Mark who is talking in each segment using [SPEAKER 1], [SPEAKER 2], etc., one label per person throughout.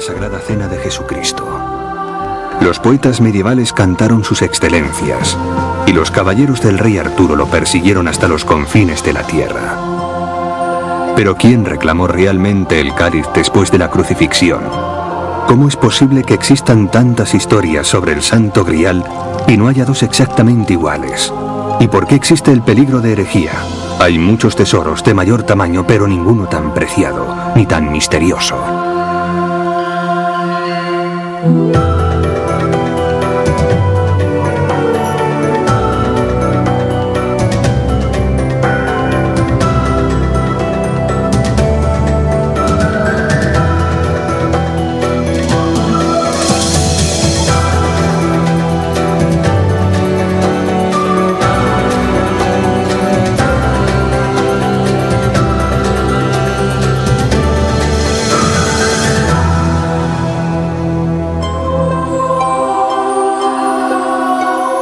[SPEAKER 1] la Sagrada Cena de Jesucristo. Los poetas medievales cantaron sus excelencias, y los caballeros del rey Arturo lo persiguieron hasta los confines de la tierra. Pero ¿quién reclamó realmente el cáliz después de la crucifixión? ¿Cómo es posible que existan tantas historias sobre el Santo Grial y no haya dos exactamente iguales? ¿Y por qué existe el peligro de herejía? Hay muchos tesoros de mayor tamaño, pero ninguno tan preciado, ni tan misterioso.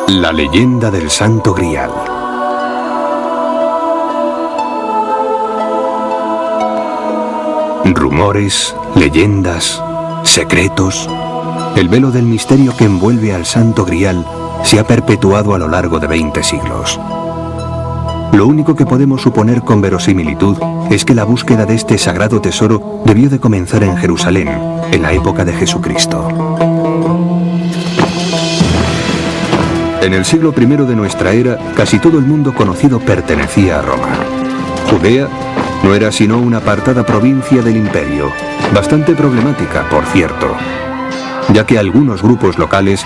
[SPEAKER 1] La leyenda del Santo Grial. Rumores, leyendas, secretos. El velo del misterio que envuelve al Santo Grial se ha perpetuado a lo largo de 20 siglos. Lo único que podemos suponer con verosimilitud es que la búsqueda de este sagrado tesoro debió de comenzar en Jerusalén, en la época de Jesucristo. En el siglo I de nuestra era, casi todo el mundo conocido pertenecía a Roma. Judea no era sino una apartada provincia del imperio, bastante problemática, por cierto, ya que algunos grupos locales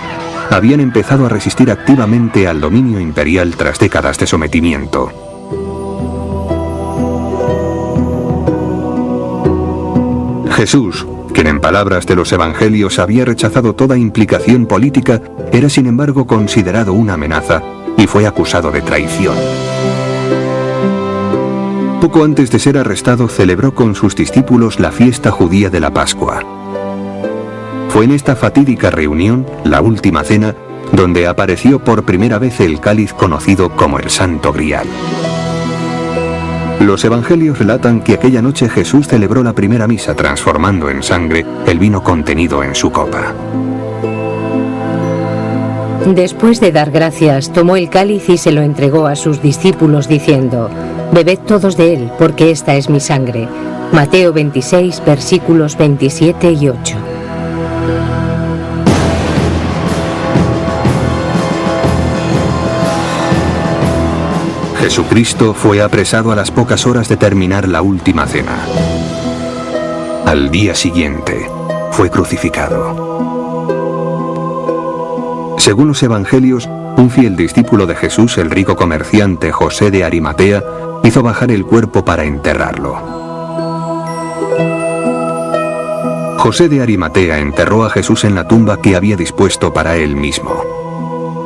[SPEAKER 1] habían empezado a resistir activamente al dominio imperial tras décadas de sometimiento. Jesús, quien en palabras de los evangelios había rechazado toda implicación política, era sin embargo considerado una amenaza y fue acusado de traición. Poco antes de ser arrestado, celebró con sus discípulos la fiesta judía de la Pascua. Fue en esta fatídica reunión, la última cena, donde apareció por primera vez el cáliz conocido como el Santo Grial. Los evangelios relatan que aquella noche Jesús celebró la primera misa transformando en sangre el vino contenido en su copa.
[SPEAKER 2] Después de dar gracias, tomó el cáliz y se lo entregó a sus discípulos diciendo: «Bebed todos de él, porque esta es mi sangre». Mateo 26, versículos 27 y 8.
[SPEAKER 1] Jesucristo fue apresado a las pocas horas de terminar la última cena. Al día siguiente, fue crucificado. Según los evangelios, un fiel discípulo de Jesús, el rico comerciante José de Arimatea, hizo bajar el cuerpo para enterrarlo. José de Arimatea enterró a Jesús en la tumba que había dispuesto para él mismo.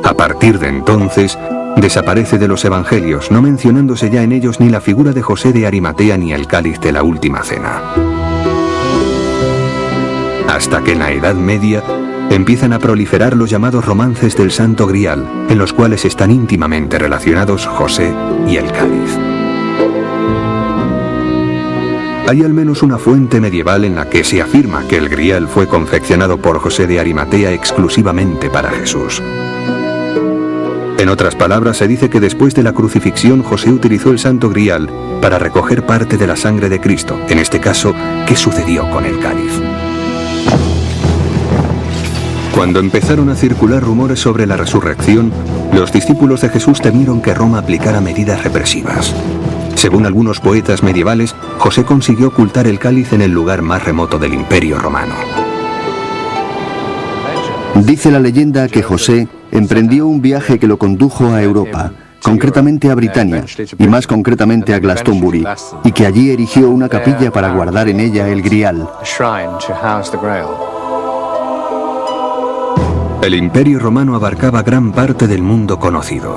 [SPEAKER 1] A partir de entonces, desaparece de los evangelios, no mencionándose ya en ellos ni la figura de José de Arimatea ni el cáliz de la última cena. Hasta que en la Edad Media empiezan a proliferar los llamados romances del Santo Grial, en los cuales están íntimamente relacionados José y el cáliz. Hay al menos una fuente medieval en la que se afirma que el Grial fue confeccionado por José de Arimatea exclusivamente para Jesús. En otras palabras, se dice que después de la crucifixión José utilizó el Santo Grial para recoger parte de la sangre de Cristo. En este caso, ¿qué sucedió con el cáliz? Cuando empezaron a circular rumores sobre la resurrección, los discípulos de Jesús temieron que Roma aplicara medidas represivas. Según algunos poetas medievales, José consiguió ocultar el cáliz en el lugar más remoto del Imperio Romano.
[SPEAKER 3] Dice la leyenda que José emprendió un viaje que lo condujo a Europa, concretamente a Britania, y más concretamente a Glastonbury, y que allí erigió una capilla para guardar en ella el Grial.
[SPEAKER 1] El Imperio Romano abarcaba gran parte del mundo conocido.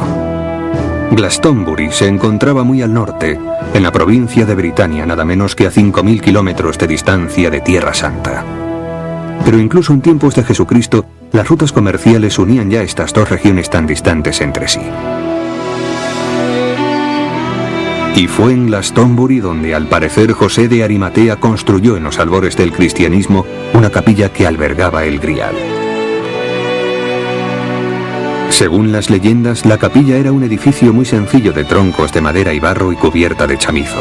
[SPEAKER 1] Glastonbury se encontraba muy al norte, en la provincia de Britania, nada menos que a 5.000 kilómetros de distancia de Tierra Santa. Pero incluso en tiempos de Jesucristo, las rutas comerciales unían ya estas dos regiones tan distantes entre sí. Y fue en Glastonbury donde al parecer José de Arimatea construyó en los albores del cristianismo una capilla que albergaba el Grial. Según las leyendas, la capilla era un edificio muy sencillo de troncos de madera y barro y cubierta de chamizo.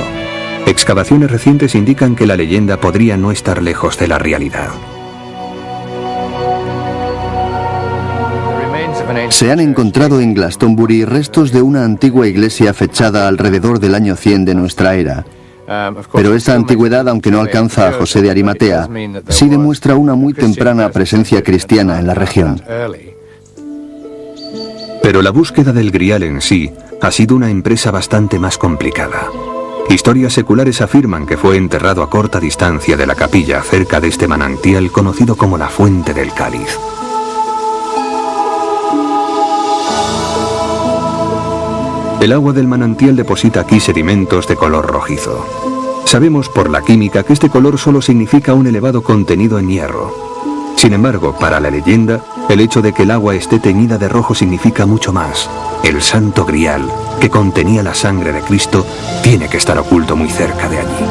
[SPEAKER 1] Excavaciones recientes indican que la leyenda podría no estar lejos de la realidad.
[SPEAKER 3] Se han encontrado en Glastonbury restos de una antigua iglesia fechada alrededor del año 100 de nuestra era. Pero esta antigüedad, aunque no alcanza a José de Arimatea, sí demuestra una muy temprana presencia cristiana en la región.
[SPEAKER 1] Pero la búsqueda del Grial en sí ha sido una empresa bastante más complicada. Historias seculares afirman que fue enterrado a corta distancia de la capilla, cerca de este manantial conocido como la Fuente del Cáliz. El agua del manantial deposita aquí sedimentos de color rojizo. Sabemos por la química que este color solo significa un elevado contenido en hierro. Sin embargo, para la leyenda, el hecho de que el agua esté teñida de rojo significa mucho más. El Santo Grial, que contenía la sangre de Cristo, tiene que estar oculto muy cerca de allí.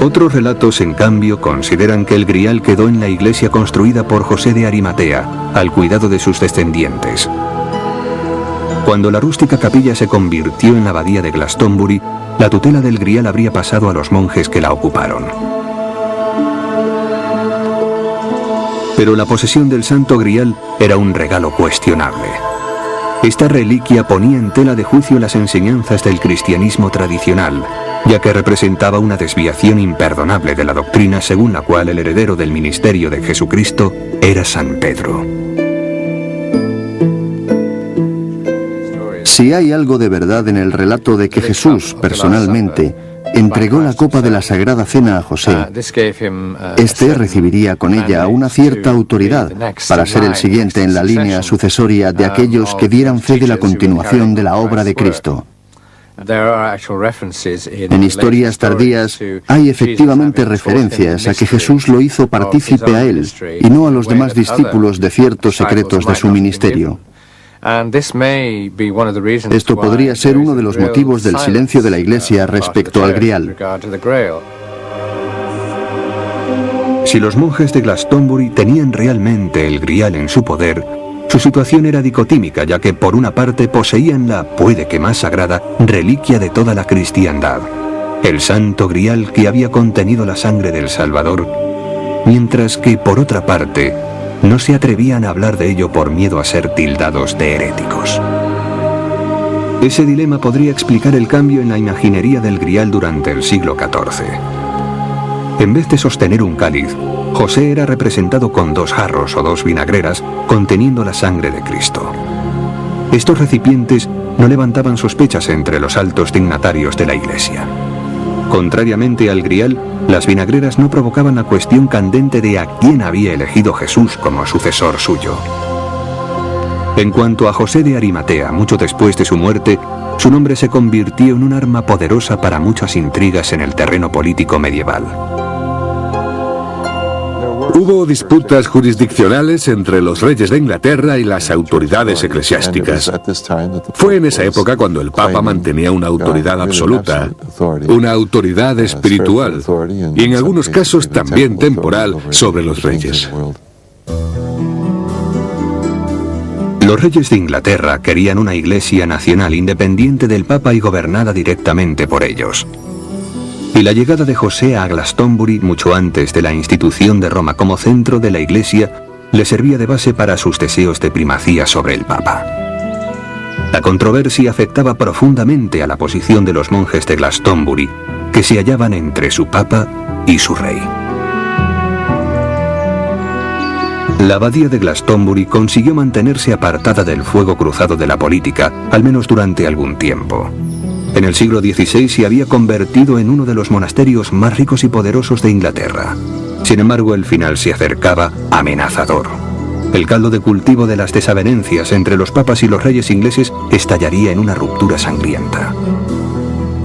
[SPEAKER 1] Otros relatos, en cambio, consideran que el Grial quedó en la iglesia construida por José de Arimatea, al cuidado de sus descendientes. Cuando la rústica capilla se convirtió en la abadía de Glastonbury, la tutela del Grial habría pasado a los monjes que la ocuparon. Pero la posesión del Santo Grial era un regalo cuestionable. Esta reliquia ponía en tela de juicio las enseñanzas del cristianismo tradicional, ya que representaba una desviación imperdonable de la doctrina según la cual el heredero del ministerio de Jesucristo era San Pedro.
[SPEAKER 3] Si hay algo de verdad en el relato de que Jesús, personalmente, entregó la copa de la Sagrada Cena a José, este recibiría con ella una cierta autoridad para ser el siguiente en la línea sucesoria de aquellos que dieran fe de la continuación de la obra de Cristo. En historias tardías hay efectivamente referencias a que Jesús lo hizo partícipe a él y no a los demás discípulos de ciertos secretos de su ministerio. Esto podría ser uno de los motivos del silencio de la Iglesia respecto al Grial.
[SPEAKER 1] Si los monjes de Glastonbury tenían realmente el Grial en su poder, su situación era dicotímica, ya que por una parte poseían la, puede que más sagrada, reliquia de toda la cristiandad, el Santo Grial que había contenido la sangre del Salvador, mientras que por otra parte no se atrevían a hablar de ello por miedo a ser tildados de heréticos. Ese dilema podría explicar el cambio en la imaginería del Grial durante el siglo XIV. En vez de sostener un cáliz, José era representado con 2 jarros o 2 vinagreras conteniendo la sangre de Cristo. Estos recipientes no levantaban sospechas entre los altos dignatarios de la Iglesia. Contrariamente al Grial, las vinagreras no provocaban la cuestión candente de a quién había elegido Jesús como sucesor suyo. En cuanto a José de Arimatea, mucho después de su muerte, su nombre se convirtió en un arma poderosa para muchas intrigas en el terreno político medieval.
[SPEAKER 4] Hubo disputas jurisdiccionales entre los reyes de Inglaterra y las autoridades eclesiásticas. Fue en esa época cuando el Papa mantenía una autoridad absoluta, una autoridad espiritual y en algunos casos también temporal sobre los reyes.
[SPEAKER 1] Los reyes de Inglaterra querían una iglesia nacional independiente del Papa y gobernada directamente por ellos. Y la llegada de José a Glastonbury, mucho antes de la institución de Roma como centro de la Iglesia, le servía de base para sus deseos de primacía sobre el Papa. La controversia afectaba profundamente a la posición de los monjes de Glastonbury, que se hallaban entre su Papa y su rey. La abadía de Glastonbury consiguió mantenerse apartada del fuego cruzado de la política, al menos durante algún tiempo. En el siglo XVI se había convertido en uno de los monasterios más ricos y poderosos de Inglaterra. Sin embargo, el final se acercaba amenazador. El caldo de cultivo de las desavenencias entre los papas y los reyes ingleses estallaría en una ruptura sangrienta.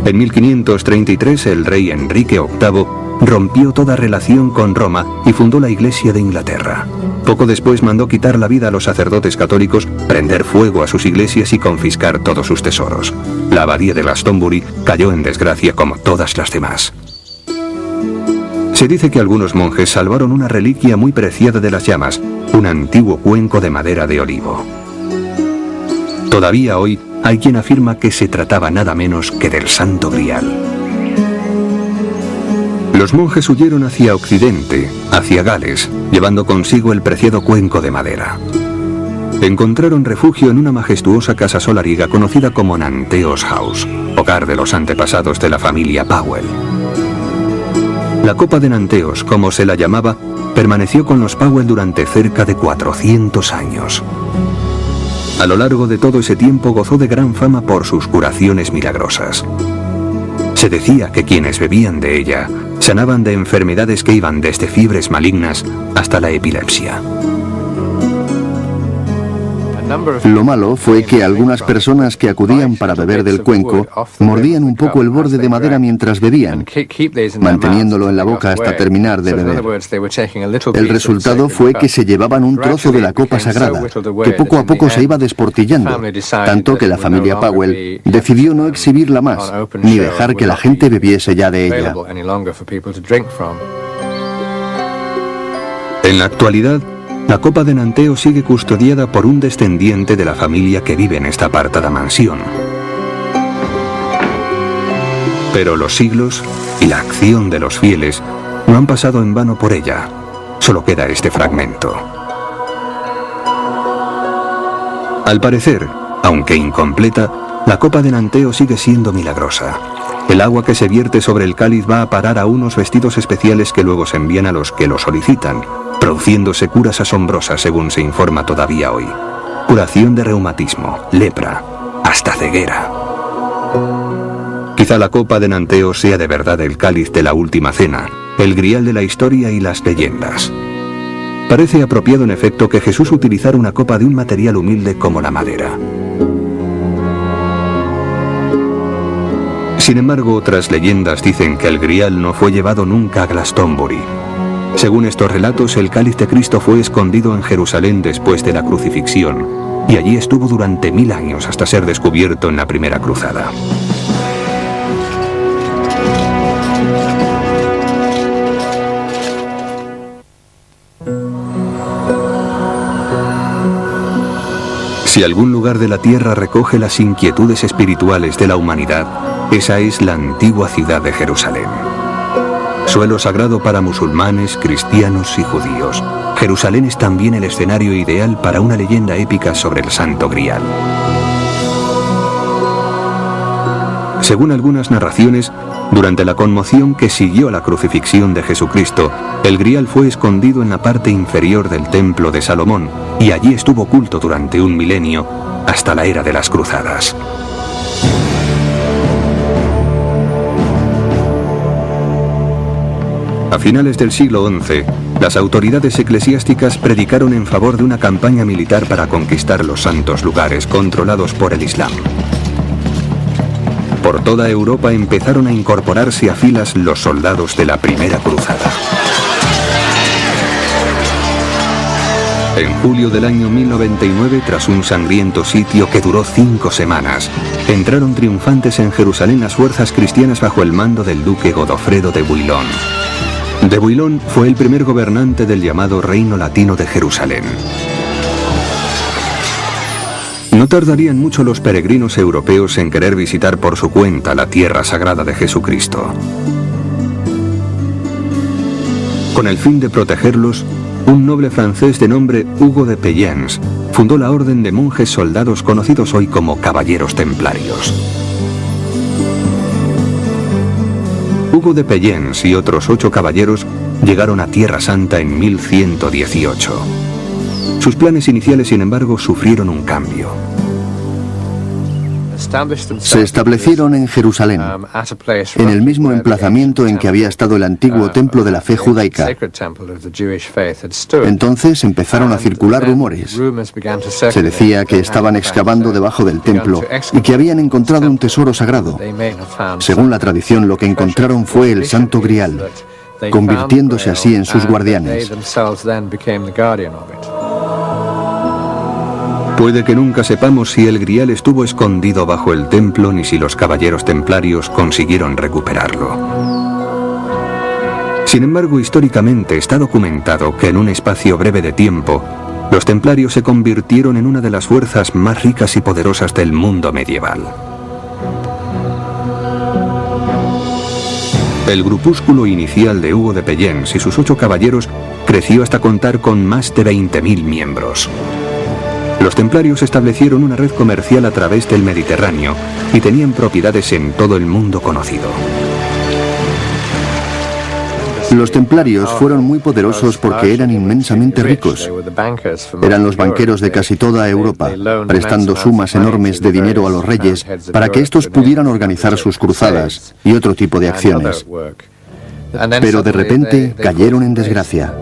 [SPEAKER 1] En 1533, el rey Enrique VIII rompió toda relación con Roma y fundó la Iglesia de Inglaterra. Poco después mandó quitar la vida a los sacerdotes católicos, prender fuego a sus iglesias y confiscar todos sus tesoros. La abadía de Glastonbury cayó en desgracia como todas las demás. Se dice que algunos monjes salvaron una reliquia muy preciada de las llamas, un antiguo cuenco de madera de olivo. Todavía hoy hay quien afirma que se trataba nada menos que del Santo Grial. Los monjes huyeron hacia Occidente, hacia Gales, llevando consigo el preciado cuenco de madera. Encontraron refugio en una majestuosa casa solariega conocida como Nanteos House, hogar de los antepasados de la familia Powell. La copa de Nanteos, como se la llamaba, permaneció con los Powell durante cerca de 400 años. A lo largo de todo ese tiempo gozó de gran fama por sus curaciones milagrosas. Se decía que quienes bebían de ella sanaban de enfermedades que iban desde fiebres malignas hasta la epilepsia.
[SPEAKER 3] Lo malo fue que algunas personas que acudían para beber del cuenco mordían un poco el borde de madera mientras bebían, manteniéndolo en la boca hasta terminar de beber. El resultado fue que se llevaban un trozo de la copa sagrada, que poco a poco se iba desportillando, tanto que la familia Powell decidió no exhibirla más, ni dejar que la gente bebiese ya de ella.
[SPEAKER 1] En la actualidad, la copa de Nanteos sigue custodiada por un descendiente de la familia que vive en esta apartada mansión. Pero los siglos y la acción de los fieles no han pasado en vano por ella. Solo queda este fragmento. Al parecer, aunque incompleta, la copa de Nanteos sigue siendo milagrosa. El agua que se vierte sobre el cáliz va a parar a unos vestidos especiales que luego se envían a los que lo solicitan, produciéndose curas asombrosas según se informa todavía hoy. Curación de reumatismo, lepra, hasta ceguera. Quizá la copa de Nanteos sea de verdad el cáliz de la última cena, el grial de la historia y las leyendas. Parece apropiado en efecto que Jesús utilizara una copa de un material humilde como la madera. Sin embargo, otras leyendas dicen que el grial no fue llevado nunca a Glastonbury. Según estos relatos, el cáliz de Cristo fue escondido en Jerusalén después de la crucifixión, y allí estuvo durante 1000 años hasta ser descubierto en la primera cruzada. Si algún lugar de la tierra recoge las inquietudes espirituales de la humanidad, esa es la antigua ciudad de Jerusalén. Suelo sagrado para musulmanes, cristianos y judíos, Jerusalén es también el escenario ideal para una leyenda épica sobre el Santo Grial. Según algunas narraciones, durante la conmoción que siguió a la crucifixión de Jesucristo, el Grial fue escondido en la parte inferior del Templo de Salomón y allí estuvo oculto durante 1 milenio hasta la era de las Cruzadas. A finales del siglo XI, las autoridades eclesiásticas predicaron en favor de una campaña militar para conquistar los santos lugares controlados por el Islam. Por toda Europa empezaron a incorporarse a filas los soldados de la Primera Cruzada. En julio del año 1099, tras un sangriento sitio que duró 5 semanas, entraron triunfantes en Jerusalén las fuerzas cristianas bajo el mando del duque Godofredo de Bouillon. De Bouillon fue el primer gobernante del llamado Reino Latino de Jerusalén. No tardarían mucho los peregrinos europeos en querer visitar por su cuenta la tierra sagrada de Jesucristo. Con el fin de protegerlos, un noble francés de nombre Hugo de Payens fundó la orden de monjes soldados conocidos hoy como Caballeros Templarios. Hugo de Payens y otros 8 caballeros llegaron a Tierra Santa en 1118. Sus planes iniciales, sin embargo, sufrieron un cambio.
[SPEAKER 3] Se establecieron en Jerusalén, en el mismo emplazamiento en que había estado el antiguo templo de la fe judaica. Entonces empezaron a circular rumores. Se decía que estaban excavando debajo del templo y que habían encontrado un tesoro sagrado. Según la tradición, lo que encontraron fue el Santo Grial, convirtiéndose así en sus guardianes.
[SPEAKER 1] Puede que nunca sepamos si el Grial estuvo escondido bajo el templo ni si los caballeros templarios consiguieron recuperarlo. Sin embargo, históricamente está documentado que en un espacio breve de tiempo, los templarios se convirtieron en una de las fuerzas más ricas y poderosas del mundo medieval. El grupúsculo inicial de Hugo de Payens y sus 8 caballeros creció hasta contar con más de 20.000 miembros. Los templarios establecieron una red comercial a través del Mediterráneo y tenían propiedades en todo el mundo conocido.
[SPEAKER 3] Los templarios fueron muy poderosos porque eran inmensamente ricos. Eran los banqueros de casi toda Europa, prestando sumas enormes de dinero a los reyes para que estos pudieran organizar sus cruzadas y otro tipo de acciones. Pero de repente cayeron en desgracia.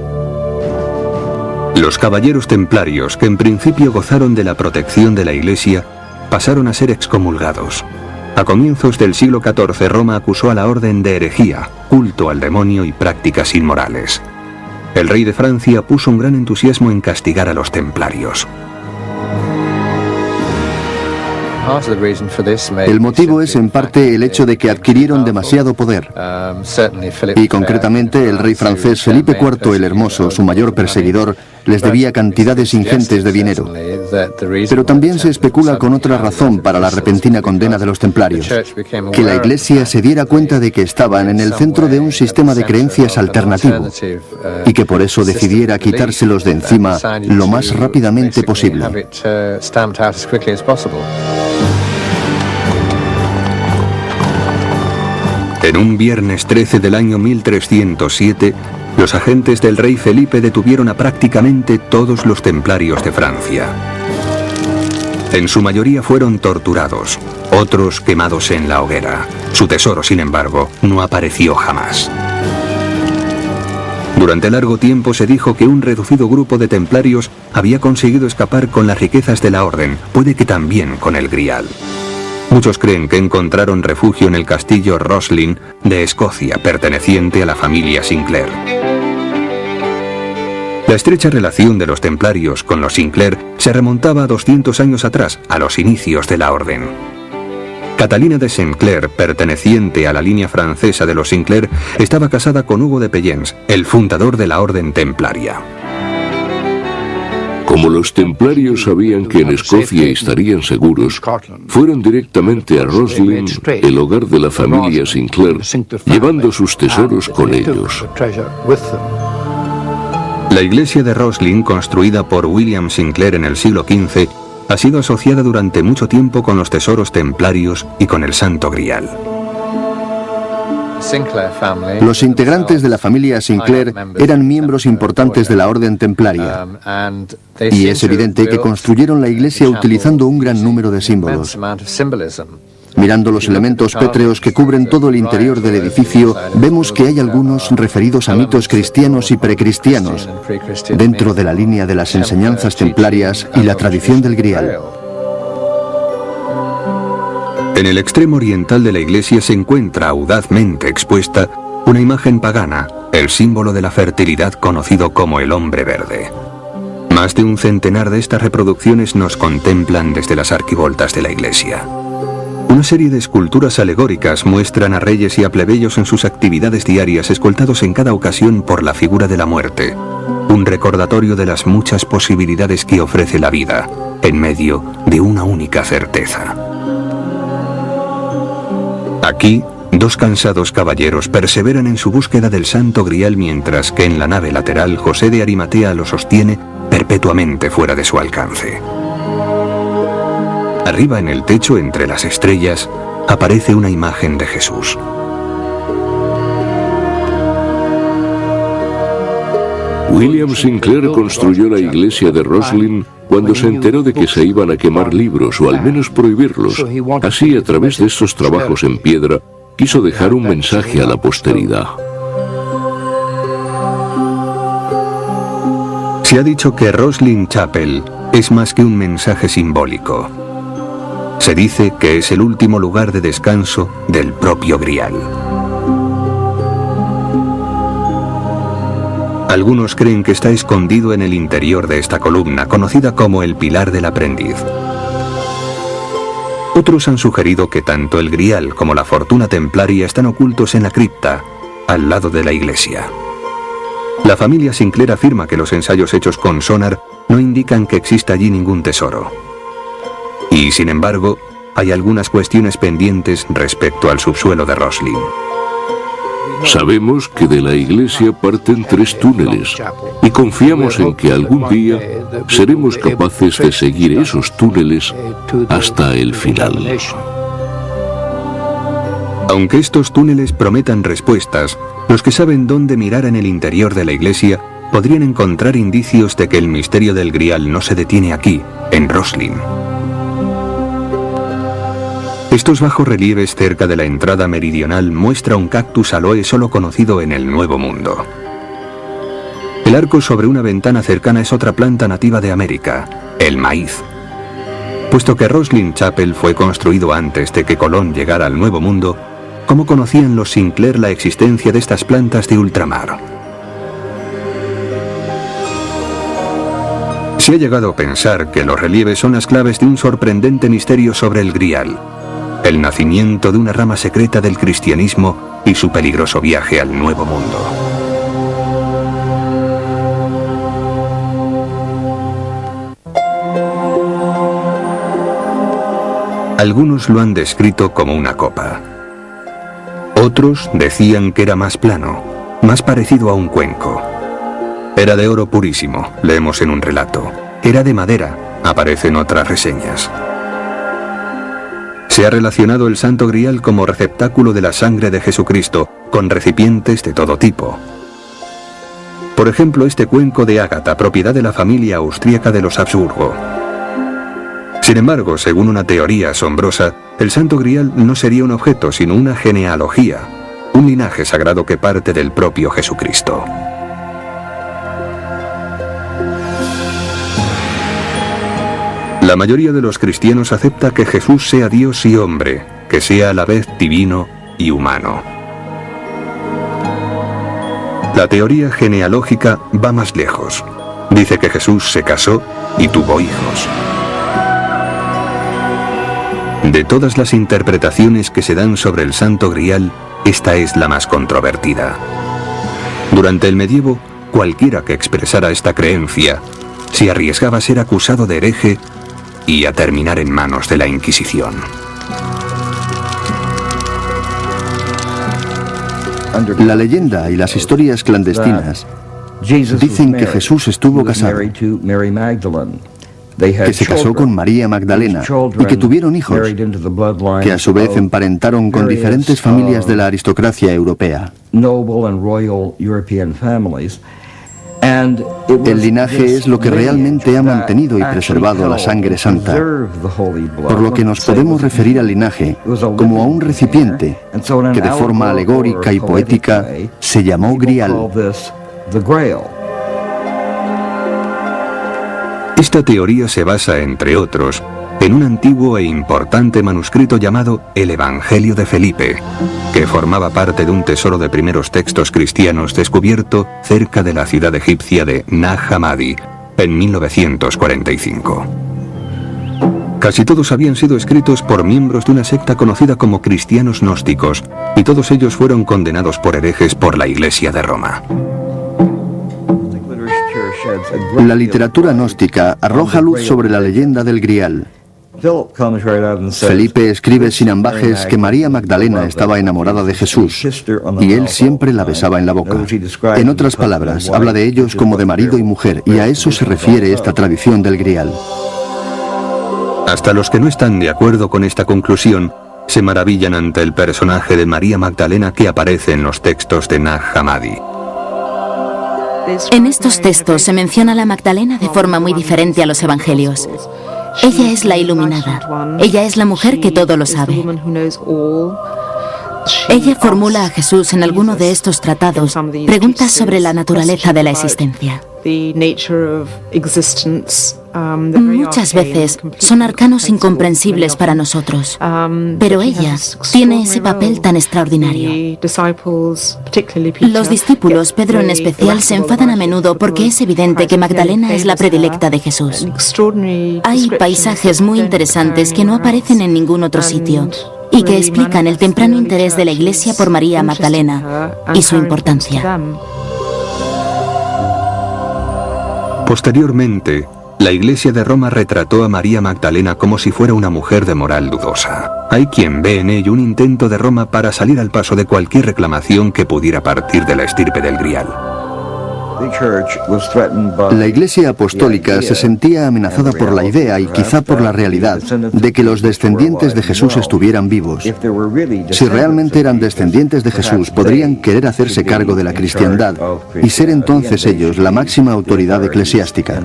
[SPEAKER 1] Los caballeros templarios, que en principio gozaron de la protección de la Iglesia, pasaron a ser excomulgados. A comienzos del siglo XIV, Roma acusó a la orden de herejía, culto al demonio y prácticas inmorales. El rey de Francia puso un gran entusiasmo en castigar a los templarios.
[SPEAKER 3] El motivo es en parte el hecho de que adquirieron demasiado poder. Y concretamente el rey francés Felipe IV el Hermoso, su mayor perseguidor, les debía cantidades ingentes de dinero. Pero también se especula con otra razón para la repentina condena de los templarios: que la Iglesia se diera cuenta de que estaban en el centro de un sistema de creencias alternativo y que por eso decidiera quitárselos de encima lo más rápidamente posible.
[SPEAKER 1] En un viernes 13 del año 1307, los agentes del rey Felipe detuvieron a prácticamente todos los templarios de Francia. En su mayoría fueron torturados, otros quemados en la hoguera. Su tesoro, sin embargo, no apareció jamás. Durante largo tiempo se dijo que un reducido grupo de templarios había conseguido escapar con las riquezas de la orden, puede que también con el Grial. Muchos creen que encontraron refugio en el castillo Roslin de Escocia, perteneciente a la familia Sinclair. La estrecha relación de los templarios con los Sinclair se remontaba a 200 años atrás, a los inicios de la orden. Catalina de Sinclair, perteneciente a la línea francesa de los Sinclair, estaba casada con Hugo de Payens, el fundador de la orden templaria.
[SPEAKER 5] Como los templarios sabían que en Escocia estarían seguros, fueron directamente a Roslin, el hogar de la familia Sinclair, llevando sus tesoros con ellos.
[SPEAKER 1] La iglesia de Roslin, construida por William Sinclair en el siglo XV, ha sido asociada durante mucho tiempo con los tesoros templarios y con el Santo Grial.
[SPEAKER 3] Los integrantes de la familia Sinclair eran miembros importantes de la orden templaria, y es evidente que construyeron la iglesia utilizando un gran número de símbolos. Mirando los elementos pétreos que cubren todo el interior del edificio, vemos que hay algunos referidos a mitos cristianos y precristianos, dentro de la línea de las enseñanzas templarias y la tradición del Grial.
[SPEAKER 1] En el extremo oriental de la iglesia se encuentra audazmente expuesta una imagen pagana, el símbolo de la fertilidad conocido como el hombre verde. Más de un centenar de estas reproducciones nos contemplan desde las arquivoltas de la iglesia. Una serie de esculturas alegóricas muestran a reyes y a plebeyos en sus actividades diarias, escoltados en cada ocasión por la figura de la muerte, un recordatorio de las muchas posibilidades que ofrece la vida, en medio de una única certeza. Aquí, dos cansados caballeros perseveran en su búsqueda del Santo Grial, mientras que en la nave lateral José de Arimatea lo sostiene perpetuamente fuera de su alcance. Arriba en el techo, entre las estrellas, aparece una imagen de Jesús.
[SPEAKER 5] William Sinclair construyó la iglesia de Roslin cuando se enteró de que se iban a quemar libros, o al menos prohibirlos. Así, a través de estos trabajos en piedra, quiso dejar un mensaje a la posteridad.
[SPEAKER 1] Se ha dicho que Roslin Chapel es más que un mensaje simbólico. Se dice que es el último lugar de descanso del propio Grial. Algunos creen que está escondido en el interior de esta columna, conocida como el Pilar del Aprendiz. Otros han sugerido que tanto el Grial como la fortuna templaria están ocultos en la cripta, al lado de la iglesia. La familia Sinclair afirma que los ensayos hechos con sonar no indican que exista allí ningún tesoro. Y, sin embargo, hay algunas cuestiones pendientes respecto al subsuelo de Roslin.
[SPEAKER 5] Sabemos que de la iglesia parten 3 túneles y confiamos en que algún día seremos capaces de seguir esos túneles hasta el final.
[SPEAKER 1] Aunque estos túneles prometan respuestas, los que saben dónde mirar en el interior de la iglesia podrían encontrar indicios de que el misterio del Grial no se detiene aquí, en Roslin. Estos bajorrelieves cerca de la entrada meridional muestra un cactus aloe solo conocido en el Nuevo Mundo. El arco sobre una ventana cercana es otra planta nativa de América, el maíz. Puesto que Roslin Chapel fue construido antes de que Colón llegara al Nuevo Mundo, ¿cómo conocían los Sinclair la existencia de estas plantas de ultramar? Se ha llegado a pensar que los relieves son las claves de un sorprendente misterio sobre el Grial, el nacimiento de una rama secreta del cristianismo y su peligroso viaje al Nuevo Mundo. Algunos lo han descrito como una copa. Otros decían que era más plano, más parecido a un cuenco. Era de oro purísimo, leemos en un relato. Era de madera, aparece en otras reseñas. Se ha relacionado el Santo Grial como receptáculo de la sangre de Jesucristo, con recipientes de todo tipo. Por ejemplo, este cuenco de ágata, propiedad de la familia austríaca de los Habsburgo. Sin embargo, según una teoría asombrosa, el Santo Grial no sería un objeto, sino una genealogía, un linaje sagrado que parte del propio Jesucristo. La mayoría de los cristianos acepta que Jesús sea Dios y hombre, que sea a la vez divino y humano. La teoría genealógica va más lejos. Dice que Jesús se casó y tuvo hijos. De todas las interpretaciones que se dan sobre el Santo Grial, esta es la más controvertida. Durante el medievo, cualquiera que expresara esta creencia se arriesgaba a ser acusado de hereje y a terminar en manos de la Inquisición.
[SPEAKER 3] La leyenda y las historias clandestinas dicen que Jesús estuvo casado, que se casó con María Magdalena y que tuvieron hijos, que a su vez emparentaron con diferentes familias de la aristocracia europea. El linaje es lo que realmente ha mantenido y preservado la sangre santa, por lo que nos podemos referir al linaje como a un recipiente que de forma alegórica y poética se llamó Grial.
[SPEAKER 1] Esta teoría se basa, entre otros, en un antiguo e importante manuscrito llamado el Evangelio de Felipe, que formaba parte de un tesoro de primeros textos cristianos descubierto cerca de la ciudad egipcia de Nag Hammadi en 1945. Casi todos habían sido escritos por miembros de una secta conocida como cristianos gnósticos, y todos ellos fueron condenados por herejes por la Iglesia de Roma.
[SPEAKER 3] La literatura gnóstica arroja luz sobre la leyenda del Grial. Felipe escribe sin ambajes que María Magdalena estaba enamorada de Jesús y él siempre la besaba en la boca. En otras palabras, habla de ellos como de marido y mujer, y a eso se refiere esta tradición del Grial.
[SPEAKER 1] Hasta los que no están de acuerdo con esta conclusión se maravillan ante el personaje de María Magdalena que aparece en los textos de Nag Hammadi.
[SPEAKER 6] En estos textos se menciona a la Magdalena de forma muy diferente a los evangelios. Ella es la iluminada. Ella es la mujer que todo lo sabe. Ella formula a Jesús en alguno de estos tratados preguntas sobre la naturaleza de la existencia. Muchas veces son arcanos incomprensibles para nosotros, pero ella tiene ese papel tan extraordinario. Los discípulos, Pedro en especial, se enfadan a menudo porque es evidente que Magdalena es la predilecta de Jesús. Hay paisajes muy interesantes que no aparecen en ningún otro sitio y que explican el temprano interés de la Iglesia por María Magdalena y su importancia.
[SPEAKER 1] Posteriormente, la Iglesia de Roma retrató a María Magdalena como si fuera una mujer de moral dudosa. Hay quien ve en ello un intento de Roma para salir al paso de cualquier reclamación que pudiera partir de la estirpe del Grial.
[SPEAKER 3] La Iglesia apostólica se sentía amenazada por la idea y quizá por la realidad de que los descendientes de Jesús estuvieran vivos. Si realmente eran descendientes de Jesús, podrían querer hacerse cargo de la cristiandad y ser entonces ellos la máxima autoridad eclesiástica.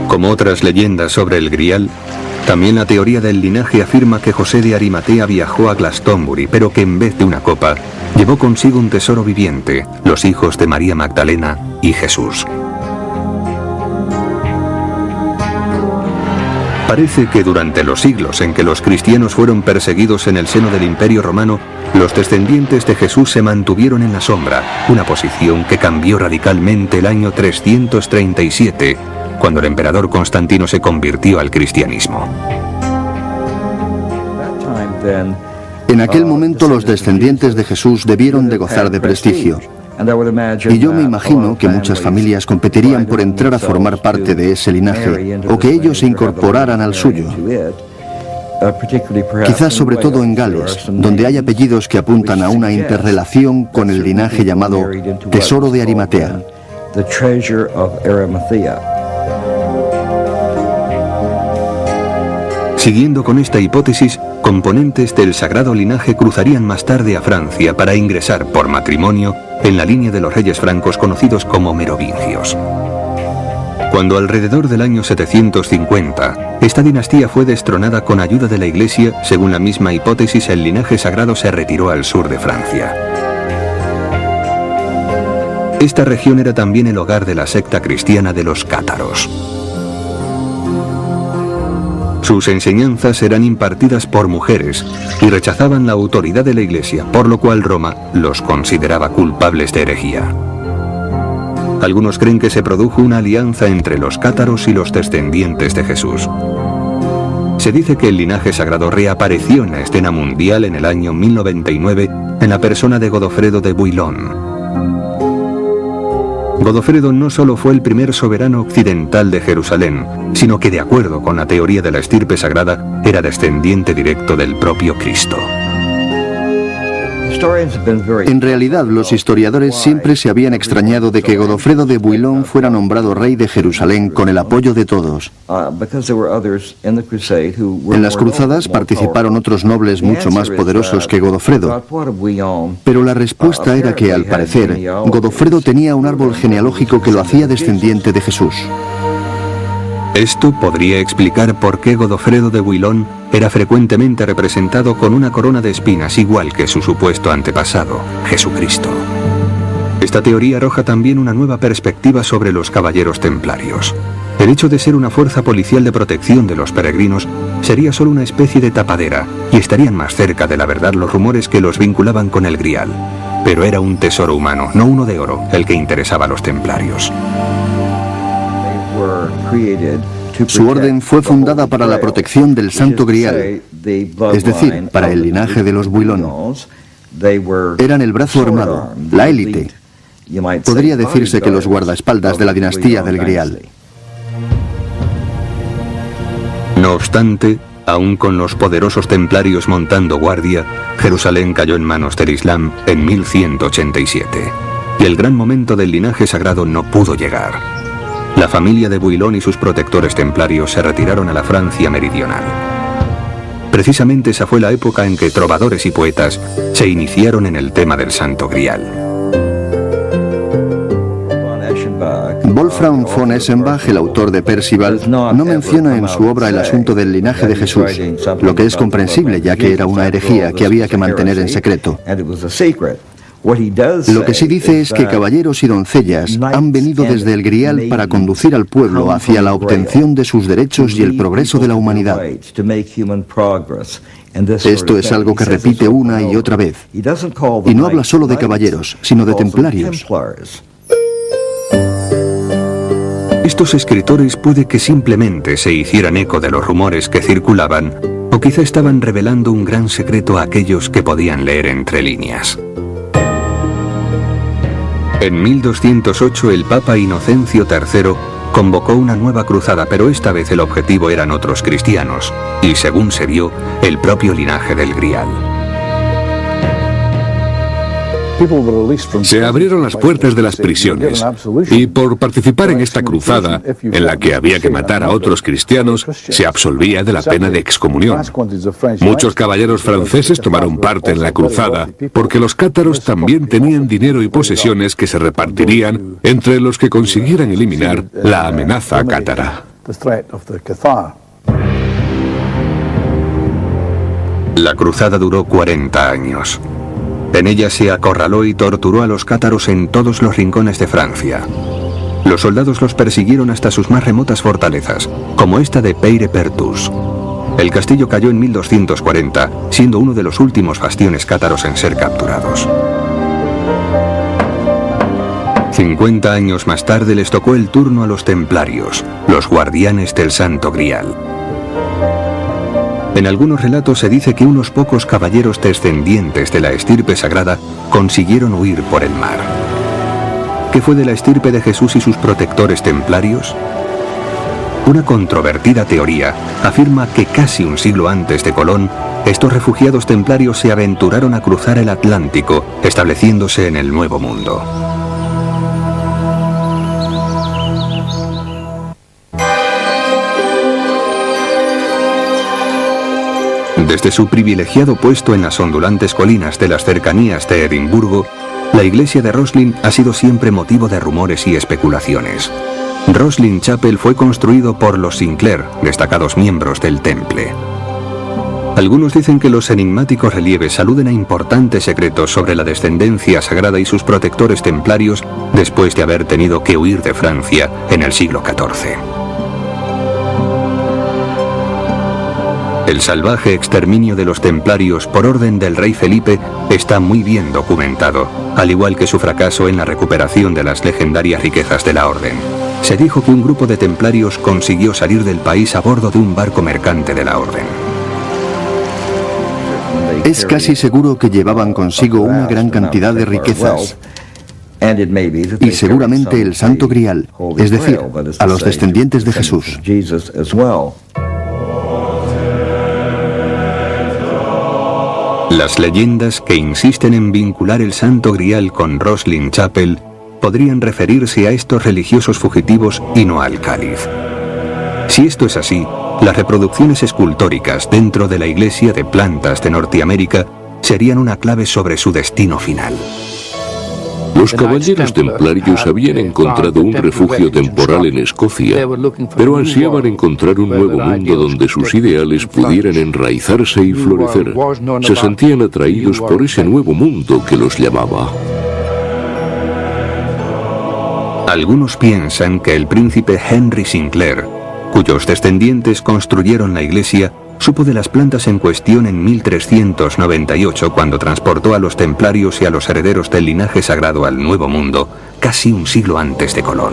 [SPEAKER 1] Como otras leyendas sobre el Grial, también la teoría del linaje afirma que José de Arimatea viajó a Glastonbury, pero que en vez de una copa, llevó consigo un tesoro viviente, los hijos de María Magdalena y Jesús. Parece que durante los siglos en que los cristianos fueron perseguidos en el seno del Imperio Romano, los descendientes de Jesús se mantuvieron en la sombra, una posición que cambió radicalmente el año 337, cuando el emperador Constantino se convirtió al cristianismo.
[SPEAKER 3] En aquel momento los descendientes de Jesús debieron de gozar de prestigio. Y yo me imagino que muchas familias competirían por entrar a formar parte de ese linaje o que ellos se incorporaran al suyo. Quizás sobre todo en Gales, donde hay apellidos que apuntan a una interrelación con el linaje llamado Tesoro de Arimatea.
[SPEAKER 1] Siguiendo con esta hipótesis, componentes del sagrado linaje cruzarían más tarde a Francia para ingresar por matrimonio en la línea de los reyes francos conocidos como merovingios. Cuando alrededor del año 750, esta dinastía fue destronada con ayuda de la Iglesia, según la misma hipótesis, el linaje sagrado se retiró al sur de Francia. Esta región era también el hogar de la secta cristiana de los cátaros. Sus enseñanzas eran impartidas por mujeres y rechazaban la autoridad de la Iglesia, por lo cual Roma los consideraba culpables de herejía. Algunos creen que se produjo una alianza entre los cátaros y los descendientes de Jesús. Se dice que el linaje sagrado reapareció en la escena mundial en el año 1099 en la persona de Godofredo de Bouillon. Godofredo no solo fue el primer soberano occidental de Jerusalén, sino que de acuerdo con la teoría de la estirpe sagrada, era descendiente directo del propio Cristo.
[SPEAKER 3] En realidad, los historiadores siempre se habían extrañado de que Godofredo de Bouillon fuera nombrado rey de Jerusalén con el apoyo de todos. En las cruzadas participaron otros nobles mucho más poderosos que Godofredo. Pero la respuesta era que, al parecer, Godofredo tenía un árbol genealógico que lo hacía descendiente de Jesús.
[SPEAKER 1] Esto podría explicar por qué Godofredo de Bouillon era frecuentemente representado con una corona de espinas igual que su supuesto antepasado, Jesucristo. Esta teoría arroja también una nueva perspectiva sobre los caballeros templarios. El hecho de ser una fuerza policial de protección de los peregrinos sería solo una especie de tapadera y estarían más cerca de la verdad los rumores que los vinculaban con el Grial. Pero era un tesoro humano, no uno de oro, el que interesaba a los templarios.
[SPEAKER 3] Su orden fue fundada para la protección del Santo Grial, es decir, para el linaje de los Bouillon. Eran el brazo armado, la élite. Podría decirse que los guardaespaldas de la dinastía del Grial.
[SPEAKER 1] No obstante, aún con los poderosos templarios montando guardia, Jerusalén cayó en manos del Islam en 1187, y el gran momento del linaje sagrado no pudo llegar. La familia de Bouillon y sus protectores templarios se retiraron a la Francia meridional. Precisamente esa fue la época en que trovadores y poetas se iniciaron en el tema del Santo Grial.
[SPEAKER 3] Wolfram von Eschenbach, el autor de Percival, no menciona en su obra el asunto del linaje de Jesús, lo que es comprensible ya que era una herejía que había que mantener en secreto. Lo que sí dice es que caballeros y doncellas han venido desde el Grial para conducir al pueblo hacia la obtención de sus derechos y el progreso de la humanidad. Esto es algo que repite una y otra vez. Y no habla solo de caballeros, sino de templarios.
[SPEAKER 1] Estos escritores puede que simplemente se hicieran eco de los rumores que circulaban, o quizá estaban revelando un gran secreto a aquellos que podían leer entre líneas. En 1208 el Papa Inocencio III convocó una nueva cruzada, pero esta vez el objetivo eran otros cristianos, y según se vio, el propio linaje del Grial.
[SPEAKER 4] Se abrieron las puertas de las prisiones y por participar en esta cruzada, en la que había que matar a otros cristianos, se absolvía de la pena de excomunión. Muchos caballeros franceses tomaron parte en la cruzada porque los cátaros también tenían dinero y posesiones que se repartirían entre los que consiguieran eliminar la amenaza cátara.
[SPEAKER 1] La cruzada duró 40 años. En ella se acorraló y torturó a los cátaros en todos los rincones de Francia. Los soldados los persiguieron hasta sus más remotas fortalezas, como esta de Peire-Perthus. El castillo cayó en 1240, siendo uno de los últimos bastiones cátaros en ser capturados. 50 años más tarde les tocó el turno a los templarios, los guardianes del Santo Grial. En algunos relatos se dice que unos pocos caballeros descendientes de la estirpe sagrada consiguieron huir por el mar. ¿Qué fue de la estirpe de Jesús y sus protectores templarios? Una controvertida teoría afirma que casi un siglo antes de Colón, estos refugiados templarios se aventuraron a cruzar el Atlántico, estableciéndose en el Nuevo Mundo. Desde su privilegiado puesto en las ondulantes colinas de las cercanías de Edimburgo, la iglesia de Roslin ha sido siempre motivo de rumores y especulaciones. Roslin Chapel fue construido por los Sinclair, destacados miembros del Temple. Algunos dicen que los enigmáticos relieves aluden a importantes secretos sobre la descendencia sagrada y sus protectores templarios después de haber tenido que huir de Francia en el siglo XIV. El salvaje exterminio de los templarios por orden del rey Felipe está muy bien documentado, al igual que su fracaso en la recuperación de las legendarias riquezas de la orden. Se dijo que un grupo de templarios consiguió salir del país a bordo de un barco mercante de la orden.
[SPEAKER 3] Es casi seguro que llevaban consigo una gran cantidad de riquezas. Y seguramente el Santo Grial, es decir, a los descendientes de Jesús.
[SPEAKER 1] Las leyendas que insisten en vincular el Santo Grial con Roslin Chapel podrían referirse a estos religiosos fugitivos y no al cáliz. Si esto es así, las reproducciones escultóricas dentro de la iglesia de plantas de Norteamérica serían una clave sobre su destino final.
[SPEAKER 5] Los caballeros templarios habían encontrado un refugio temporal en Escocia, pero ansiaban encontrar un nuevo mundo donde sus ideales pudieran enraizarse y florecer. Se sentían atraídos por ese nuevo mundo que los llamaba.
[SPEAKER 1] Algunos piensan que el príncipe Henry Sinclair, cuyos descendientes construyeron la iglesia, supo de las plantas en cuestión en 1398 cuando transportó a los templarios y a los herederos del linaje sagrado al Nuevo Mundo, casi un siglo antes de Colón.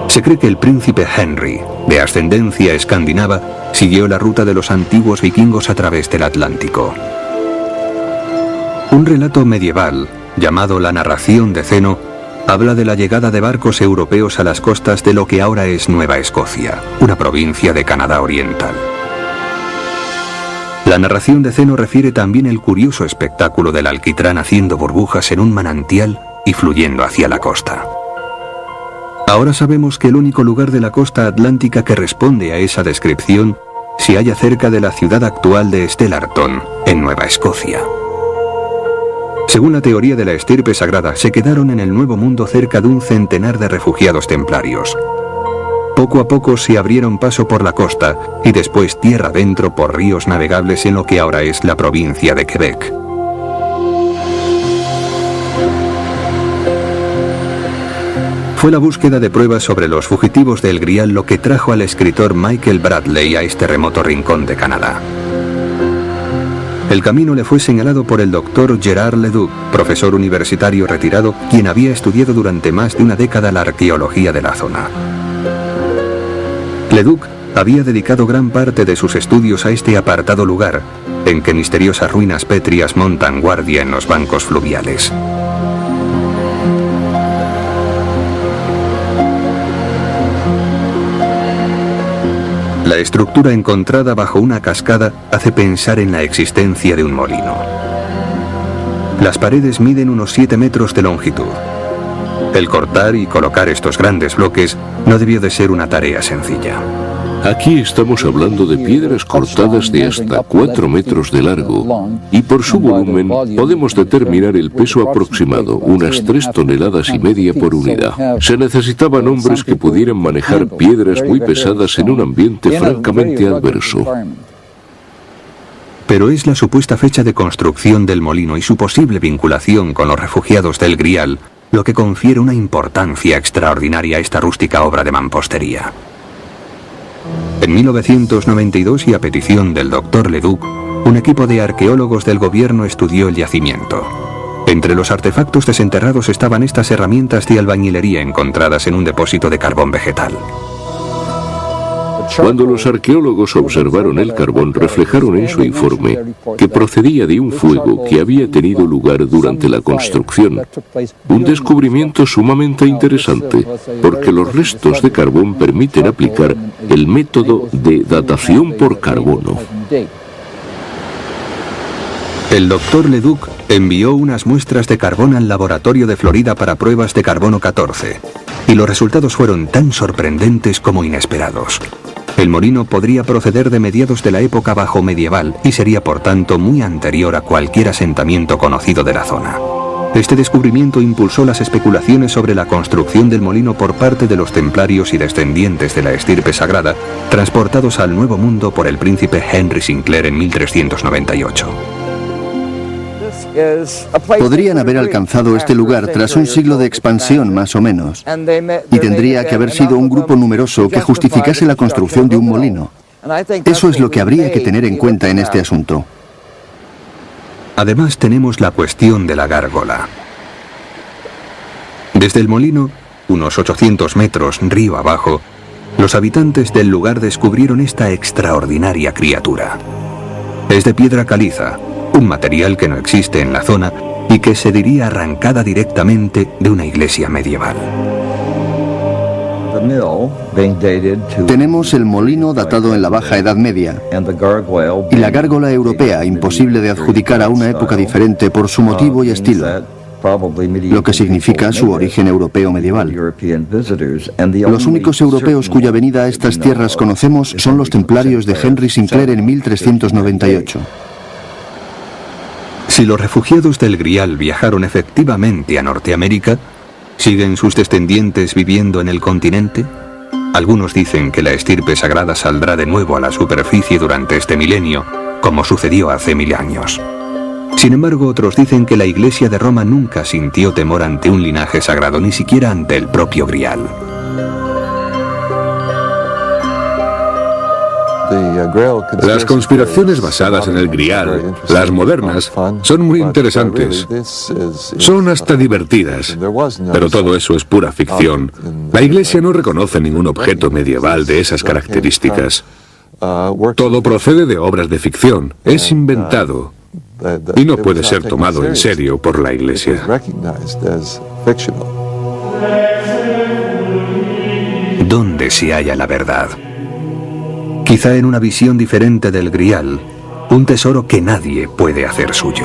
[SPEAKER 1] Se cree que el príncipe Henry, de ascendencia escandinava, siguió la ruta de los antiguos vikingos a través del Atlántico. Un relato medieval, llamado La Narración de Zeno, habla de la llegada de barcos europeos a las costas de lo que ahora es Nueva Escocia, una provincia de Canadá Oriental. La narración de Zeno refiere también el curioso espectáculo del alquitrán haciendo burbujas en un manantial y fluyendo hacia la costa. Ahora sabemos que el único lugar de la costa atlántica que responde a esa descripción se halla cerca de la ciudad actual de Stellarton, en Nueva Escocia. Según la teoría de la estirpe sagrada, se quedaron en el Nuevo Mundo cerca de un centenar de refugiados templarios. Poco a poco se abrieron paso por la costa y después tierra adentro por ríos navegables en lo que ahora es la provincia de Quebec. Fue la búsqueda de pruebas sobre los fugitivos del Grial lo que trajo al escritor Michael Bradley a este remoto rincón de Canadá. El camino le fue señalado por el doctor Gerard Leduc, profesor universitario retirado, quien había estudiado durante más de una década la arqueología de la zona. Leduc había dedicado gran parte de sus estudios a este apartado lugar, en que misteriosas ruinas pétreas montan guardia en los bancos fluviales. La estructura encontrada bajo una cascada hace pensar en la existencia de un molino. Las paredes miden unos 7 metros de longitud. El cortar y colocar estos grandes bloques no debió de ser una tarea sencilla.
[SPEAKER 5] Aquí estamos hablando de piedras cortadas de hasta 4 metros de largo y por su volumen podemos determinar el peso aproximado, unas 3,5 toneladas por unidad. Se necesitaban hombres que pudieran manejar piedras muy pesadas en un ambiente francamente adverso.
[SPEAKER 1] Pero es la supuesta fecha de construcción del molino y su posible vinculación con los refugiados del Grial lo que confiere una importancia extraordinaria a esta rústica obra de mampostería. En 1992, y a petición del doctor Leduc, un equipo de arqueólogos del gobierno estudió el yacimiento. Entre los artefactos desenterrados estaban estas herramientas de albañilería encontradas en un depósito de carbón vegetal.
[SPEAKER 5] Cuando los arqueólogos observaron el carbón, reflejaron en su informe que procedía de un fuego que había tenido lugar durante la construcción. Un descubrimiento sumamente interesante, porque los restos de carbón permiten aplicar el método de datación por carbono.
[SPEAKER 1] El doctor Leduc envió unas muestras de carbón al laboratorio de Florida para pruebas de carbono 14, y los resultados fueron tan sorprendentes como inesperados. El molino podría proceder de mediados de la época bajo medieval y sería por tanto muy anterior a cualquier asentamiento conocido de la zona. Este descubrimiento impulsó las especulaciones sobre la construcción del molino por parte de los templarios y descendientes de la estirpe sagrada, transportados al Nuevo Mundo por el príncipe Henry Sinclair en 1398.
[SPEAKER 3] Podrían haber alcanzado este lugar tras un siglo de expansión, más o menos, y tendría que haber sido un grupo numeroso que justificase la construcción de un molino. Eso es lo que habría que tener en cuenta en este asunto.
[SPEAKER 1] Además tenemos la cuestión de la gárgola. Desde el molino, unos 800 metros río abajo, los habitantes del lugar descubrieron esta extraordinaria criatura. Es de piedra caliza, un material que no existe en la zona y que se diría arrancada directamente de una iglesia medieval.
[SPEAKER 3] Tenemos el molino datado en la Baja Edad Media y la gárgola europea, imposible de adjudicar a una época diferente por su motivo y estilo, lo que significa su origen europeo medieval. Los únicos europeos cuya venida a estas tierras conocemos son los templarios de Henry Sinclair en 1398.
[SPEAKER 1] Si los refugiados del Grial viajaron efectivamente a Norteamérica, ¿siguen sus descendientes viviendo en el continente? Algunos dicen que la estirpe sagrada saldrá de nuevo a la superficie durante este milenio, como sucedió hace 1000 años. Sin embargo, otros dicen que la Iglesia de Roma nunca sintió temor ante un linaje sagrado, ni siquiera ante el propio Grial.
[SPEAKER 4] Las conspiraciones basadas en el Grial, las modernas, son muy interesantes. Son hasta divertidas, pero todo eso es pura ficción. La Iglesia no reconoce ningún objeto medieval de esas características. Todo procede de obras de ficción, es inventado y no puede ser tomado en serio por la Iglesia.
[SPEAKER 1] ¿Dónde se halla la verdad? Quizá en una visión diferente del Grial, un tesoro que nadie puede hacer suyo.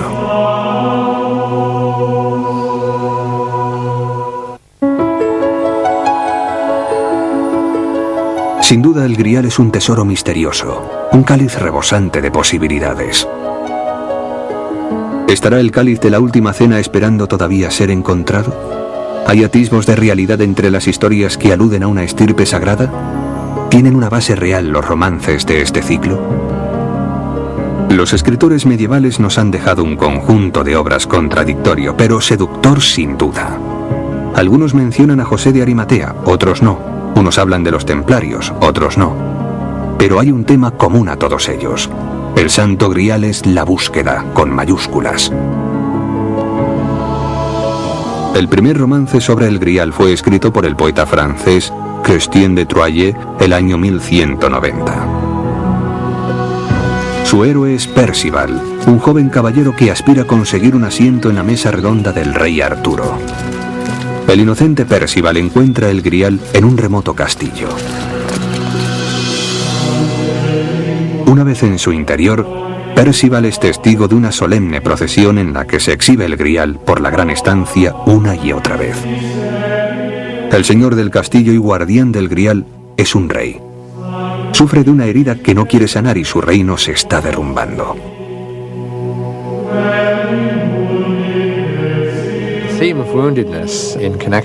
[SPEAKER 1] Sin duda el Grial es un tesoro misterioso, un cáliz rebosante de posibilidades. ¿Estará el cáliz de la última cena esperando todavía ser encontrado? ¿Hay atisbos de realidad entre las historias que aluden a una estirpe sagrada? ¿Tienen una base real los romances de este ciclo? Los escritores medievales nos han dejado un conjunto de obras contradictorio, pero seductor sin duda. Algunos mencionan a José de Arimatea, otros no. Unos hablan de los templarios, otros no. Pero hay un tema común a todos ellos. El Santo Grial es la búsqueda, con mayúsculas. El primer romance sobre el Grial fue escrito por el poeta francés Christian de Troyes el año 1190. Su héroe es Percival, un joven caballero que aspira a conseguir un asiento en la mesa redonda del rey Arturo. El inocente Percival encuentra el Grial en un remoto castillo. Una vez en su interior, Percival es testigo de una solemne procesión en la que se exhibe el Grial por la gran estancia una y otra vez. El señor del castillo y guardián del Grial es un rey. Sufre de una herida que no quiere sanar y su reino se está derrumbando.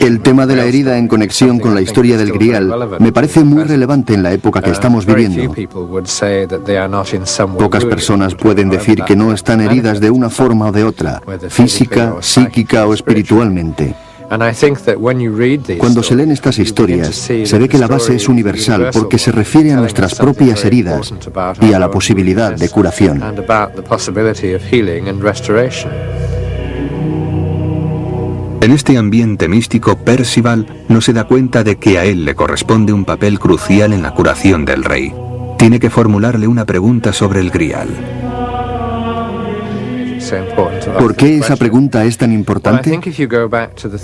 [SPEAKER 3] El tema de la herida en conexión con la historia del Grial me parece muy relevante en la época que estamos viviendo. Pocas personas pueden decir que no están heridas de una forma o de otra, física, psíquica o espiritualmente. Cuando se leen estas historias, se ve que la base es universal porque se refiere a nuestras propias heridas y a la posibilidad de curación.
[SPEAKER 1] En este ambiente místico, Percival no se da cuenta de que a él le corresponde un papel crucial en la curación del rey. Tiene que formularle una pregunta sobre el Grial.
[SPEAKER 3] ¿Por qué esa pregunta es tan importante?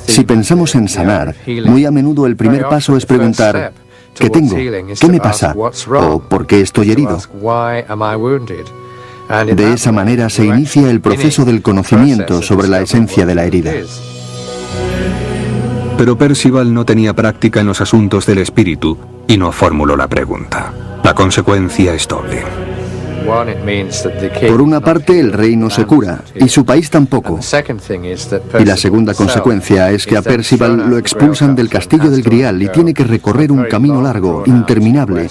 [SPEAKER 3] Si pensamos en sanar, muy a menudo el primer paso es preguntar, ¿qué tengo? ¿Qué me pasa? ¿O por qué estoy herido? De esa manera se inicia el proceso del conocimiento sobre la esencia de la herida.
[SPEAKER 1] Pero Percival no tenía práctica en los asuntos del espíritu y no formuló la pregunta. La consecuencia es doble.
[SPEAKER 3] Por una parte, el rey no se cura, y su país tampoco. Y la segunda consecuencia es que a Percival lo expulsan del castillo del Grial y tiene que recorrer un camino largo, interminable,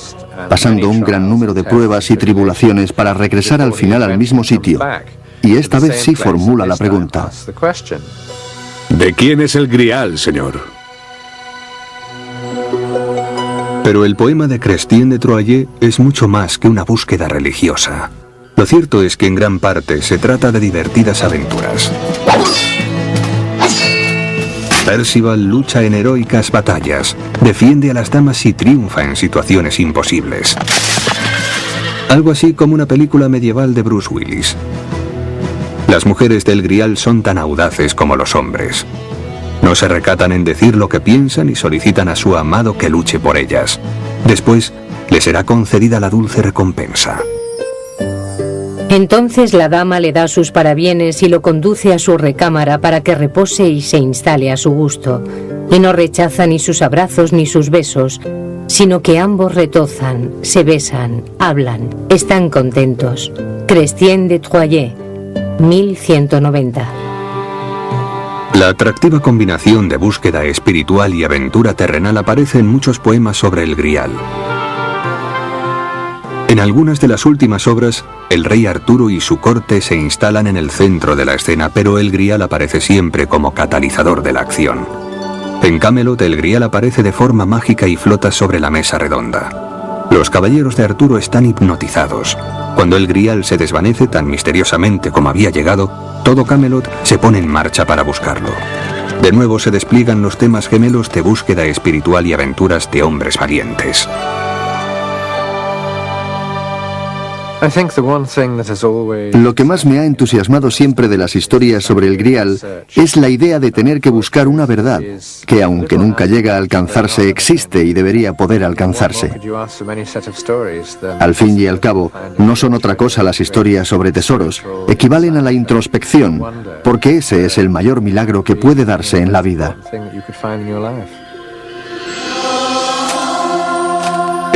[SPEAKER 3] pasando un gran número de pruebas y tribulaciones para regresar al final al mismo sitio. Y esta vez sí formula la pregunta.
[SPEAKER 4] ¿De quién es el Grial, señor?
[SPEAKER 1] Pero el poema de Christian de Troyes es mucho más que una búsqueda religiosa. Lo cierto es que en gran parte se trata de divertidas aventuras. Percival lucha en heroicas batallas, defiende a las damas y triunfa en situaciones imposibles. Algo así como una película medieval de Bruce Willis. Las mujeres del Grial son tan audaces como los hombres. No se recatan en decir lo que piensan y solicitan a su amado que luche por ellas. Después, le será concedida la dulce recompensa.
[SPEAKER 2] Entonces la dama le da sus parabienes y lo conduce a su recámara para que repose y se instale a su gusto. Y no rechaza ni sus abrazos ni sus besos, sino que ambos retozan, se besan, hablan, están contentos. Christian de Troyes, 1190.
[SPEAKER 1] La atractiva combinación de búsqueda espiritual y aventura terrenal aparece en muchos poemas sobre el Grial. En algunas de las últimas obras, el rey Arturo y su corte se instalan en el centro de la escena, pero el Grial aparece siempre como catalizador de la acción. En Camelot, el Grial aparece de forma mágica y flota sobre la mesa redonda. Los caballeros de Arturo están hipnotizados. Cuando el Grial se desvanece tan misteriosamente como había llegado, todo Camelot se pone en marcha para buscarlo. De nuevo se despliegan los temas gemelos de búsqueda espiritual y aventuras de hombres valientes.
[SPEAKER 3] Lo que más me ha entusiasmado siempre de las historias sobre el Grial es la idea de tener que buscar una verdad que, aunque nunca llega a alcanzarse, existe y debería poder alcanzarse. Al fin y al cabo, no son otra cosa las historias sobre tesoros, equivalen a la introspección, porque ese es el mayor milagro que puede darse en la vida.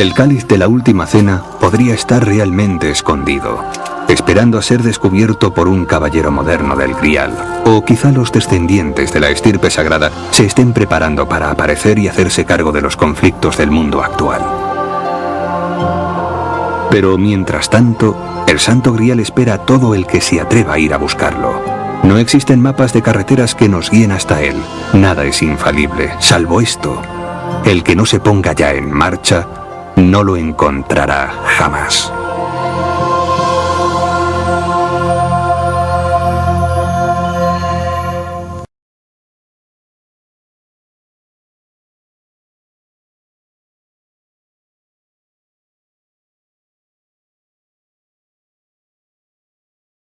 [SPEAKER 1] El cáliz de la última cena podría estar realmente escondido, esperando a ser descubierto por un caballero moderno del Grial, o quizá los descendientes de la estirpe sagrada se estén preparando para aparecer y hacerse cargo de los conflictos del mundo actual. Pero mientras tanto, el Santo Grial espera a todo el que se atreva a ir a buscarlo. No existen mapas de carreteras que nos guíen hasta él. Nada es infalible, salvo esto. El que no se ponga ya en marcha, no lo encontrará jamás.